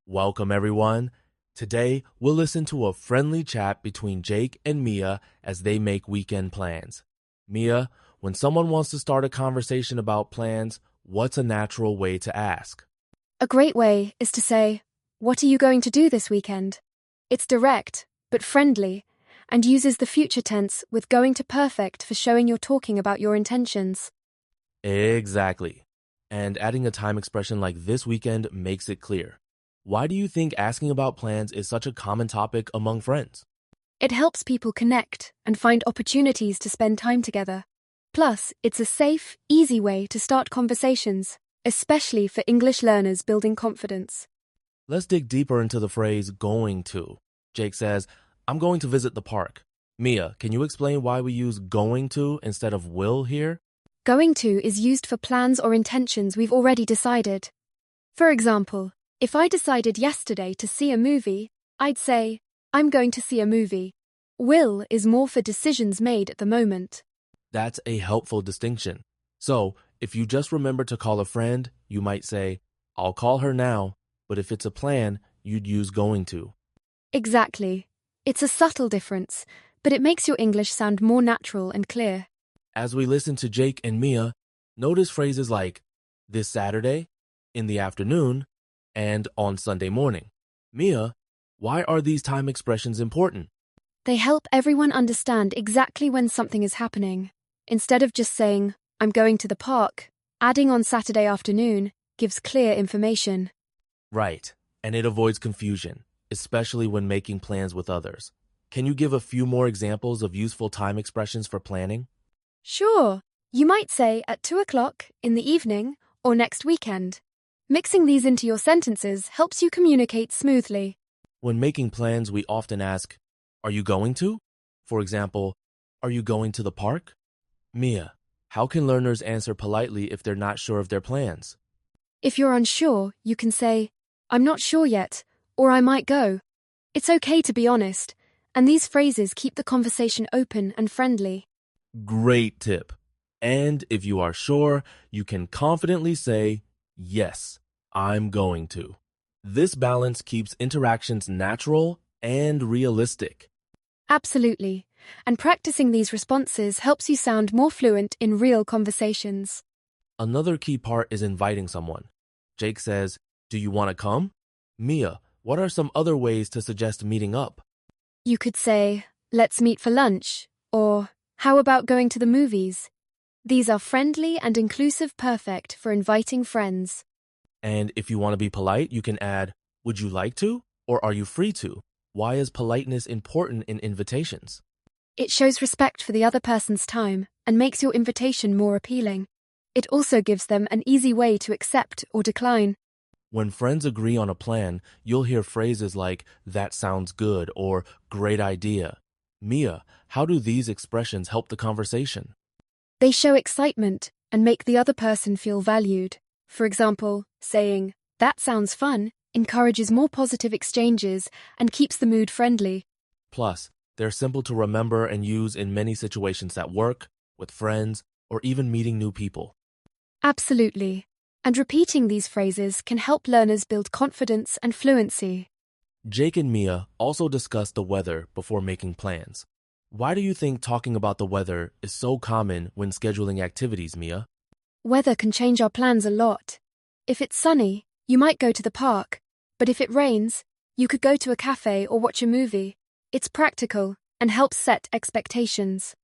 Welcome, everyone. Today, we'll listen to a friendly chat between Jake and Mia as they make weekend plans. Mia, when someone wants to start a conversation about plans, what's a natural way to ask? A great way is to say, "What are you going to do this weekend?" It's direct, but friendly, and uses the future tense with going to perfect for showing you're talking about your intentions. Exactly. And adding a time expression like this weekend makes it clear. Why do you think asking about plans is such a common topic among friends? It helps people connect and find opportunities to spend time together. Plus, it's a safe, easy way to start conversations, especially for English learners building confidence. Let's dig deeper into the phrase going to. Jake says, I'm going to visit the park. Mia, can you explain why we use going to instead of will here? Going to is used for plans or intentions we've already decided. For example, if I decided yesterday to see a movie, I'd say, "I'm going to see a movie." Will is more for decisions made at the moment. That's a helpful distinction. So, if you just remember to call a friend, you might say, I'll call her now, but if it's a plan, you'd use going to. Exactly. It's a subtle difference, but it makes your English sound more natural and clear. As we listen to Jake and Mia, notice phrases like this Saturday, in the afternoon, and on Sunday morning. Mia, why are these time expressions important? They help everyone understand exactly when something is happening. Instead of just saying, "I'm going to the park," adding "on Saturday afternoon" gives clear information. Right, and it avoids confusion, especially when making plans with others. Can you give a few more examples of useful time expressions for planning? Sure, you might say at 2 o'clock, in the evening, or next weekend. Mixing these into your sentences helps you communicate smoothly. When making plans, we often ask, are you going to? For example, are you going to the park? Mia, how can learners answer politely if they're not sure of their plans? If you're unsure, you can say, "I'm not sure yet," or "I might go." It's okay to be honest, and these phrases keep the conversation open and friendly. Great tip. And if you are sure, you can confidently say, yes, I'm going to. This balance keeps interactions natural and realistic. Absolutely. And practicing these responses helps you sound more fluent in real conversations. Another key part is inviting someone. Jake says, do you want to come? Mia, what are some other ways to suggest meeting up? You could say, "Let's meet for lunch," or "How about going to the movies?" These are friendly and inclusive, perfect for inviting friends. And if you want to be polite, you can add, would you like to? Or are you free to? Why is politeness important in invitations? It shows respect for the other person's time and makes your invitation more appealing. It also gives them an easy way to accept or decline. When friends agree on a plan, you'll hear phrases like, that sounds good, or great idea. Mia, how do these expressions help the conversation? They show excitement and make the other person feel valued. For example, saying, "That sounds fun," encourages more positive exchanges and keeps the mood friendly. Plus, they're simple to remember and use in many situations at work, with friends, or even meeting new people. Absolutely. And repeating these phrases can help learners build confidence and fluency. Jake and Mia also discussed the weather before making plans. Why do you think talking about the weather is so common when scheduling activities, Mia? Weather can change our plans a lot. If it's sunny, you might go to the park. But if it rains, you could go to a cafe or watch a movie. It's practical and helps set expectations.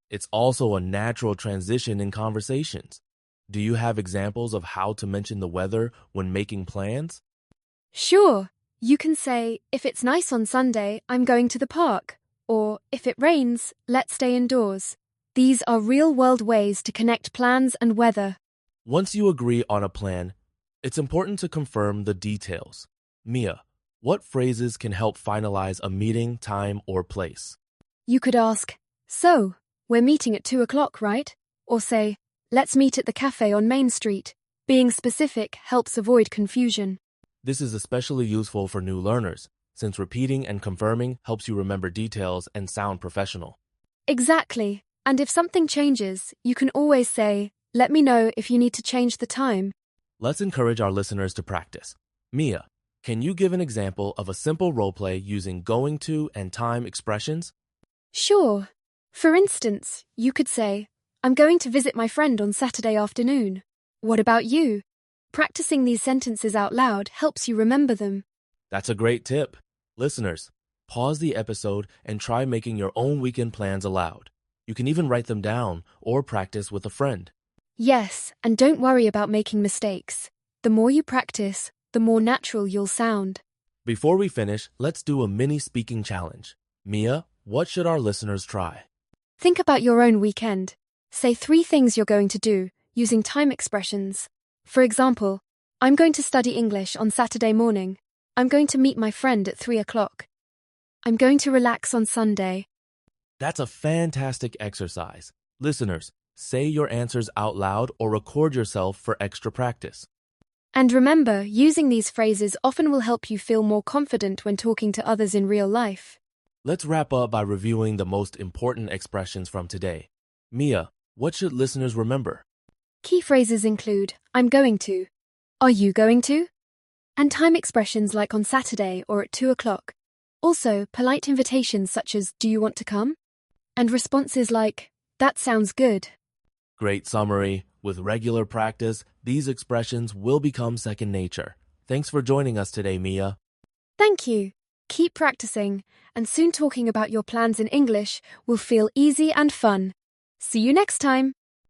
It's also a natural transition in conversations. Do you have examples of how to mention the weather when making plans? Sure, you can say, "If it's nice on Sunday, I'm going to the park." Or, "If it rains, let's stay indoors." These are real-world ways to connect plans and weather. Once you agree on a plan, it's important to confirm the details. Mia, what phrases can help finalize a meeting, time, or place? You could ask, "So, we're meeting at 2 o'clock, right?" Or say, "Let's meet at the cafe on Main Street." Being specific helps avoid confusion. This is especially useful for new learners, since repeating and confirming helps you remember details and sound professional. Exactly. And if something changes, you can always say, "Let me know if you need to change the time." Let's encourage our listeners to practice. Mia, Can you give an example of a simple roleplay using going to and time expressions? Sure. For instance, you could say, I'm going to visit my friend on Saturday afternoon. What about you? Practicing these sentences out loud helps you remember them. That's a great tip. Listeners, pause the episode and try making your own weekend plans aloud. You can even write them down or practice with a friend. Yes, and don't worry about making mistakes. The more you practice, the more natural you'll sound. Before we finish, let's do a mini speaking challenge. Mia, what should our listeners try? Think about your own weekend. Say 3 things you're going to do, using time expressions. For example, I'm going to study English on Saturday morning. I'm going to meet my friend at 3 o'clock. I'm going to relax on Sunday. That's a fantastic exercise. Listeners, say your answers out loud or record yourself for extra practice. And remember, using these phrases often will help you feel more confident when talking to others in real life. Let's wrap up by reviewing the most important expressions from today. Mia, what should listeners remember? Key phrases include, I'm going to, are you going to? And time expressions like on Saturday or at 2 o'clock. Also, polite invitations such as, do you want to come? And responses like, that sounds good. Great summary. With regular practice, these expressions will become second nature. Thanks for joining us today, Mia. Thank you. Keep practicing, and soon talking about your plans in English will feel easy and fun. See you next time.